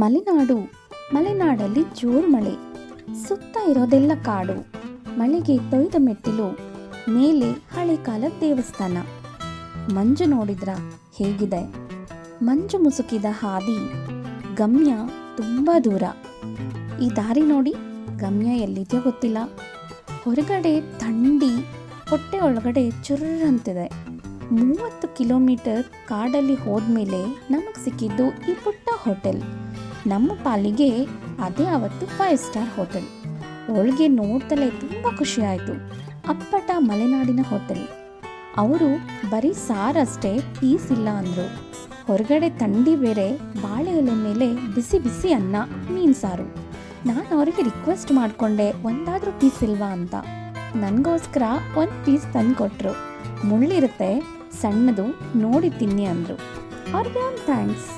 ಮಲೆನಾಡು. ಮಲೆನಾಡಲ್ಲಿ ಜೋರು ಮಳೆ, ಸುತ್ತ ಇರೋದೆಲ್ಲ ಕಾಡು. ಮಳೆಗೆ ತೊಯ್ದ ಮೆಟ್ಟಿಲು, ಮೇಲೆ ಹಳೆ ಕಾಲದ ದೇವಸ್ಥಾನ. ಮಂಜು ನೋಡಿದ್ರ ಹೇಗಿದೆ? ಮಂಜು ಮುಸುಕಿದ ಹಾದಿ, ಗಮ್ಯ ತುಂಬ ದೂರ. ಈ ದಾರಿ ನೋಡಿ, ಗಮ್ಯ ಎಲ್ಲಿದೆಯೋ ಗೊತ್ತಿಲ್ಲ. ಹೊರಗಡೆ ಥಂಡಿ, ಹೊಟ್ಟೆ ಒಳಗಡೆ ಚುರ್ರಂತಿದೆ. 30 ಕಿಲೋಮೀಟರ್ ಕಾಡಲ್ಲಿ ಹೋದ್ಮೇಲೆ ನಮಗೆ ಸಿಕ್ಕಿದ್ದು ಈ ಪುಟ್ಟ ಹೋಟೆಲ್. ನಮ್ಮ ಪಾಲಿಗೆ ಅದೇ ಅವತ್ತು 5 ಸ್ಟಾರ್ ಹೋಟೆಲ್. ಒಳಗೆ ನೋಡ್ತಲೇ ತುಂಬ ಖುಷಿ ಆಯಿತು. ಅಪ್ಪಟ ಮಲೆನಾಡಿನ ಹೋಟೆಲ್. ಅವರು ಬರೀ ಸಾರಷ್ಟೇ, ಪೀಸ್ ಇಲ್ಲ ಅಂದರು. ಹೊರಗಡೆ ಥಂಡಿ ಬೇರೆ, ಬಾಳೆ ಎಲೆ ಮೇಲೆ ಬಿಸಿ ಬಿಸಿ ಅನ್ನ, ಮೀನು ಸಾರು. ನಾನು ಅವರಿಗೆ ರಿಕ್ವೆಸ್ಟ್ ಮಾಡಿಕೊಂಡೆ, ಒಂದಾದರೂ ಪೀಸ್ ಇಲ್ವಾ ಅಂತ. ನನಗೋಸ್ಕರ 1 ಪೀಸ್ ತಂದು ಕೊಟ್ಟರು. ಮುಳ್ಳಿರುತ್ತೆ, ಸಣ್ಣದು, ನೋಡಿ ತಿನ್ನಿ ಅಂದರು. ಅವ್ರಿಗೆ ಒಂದು ಥ್ಯಾಂಕ್ಸ್.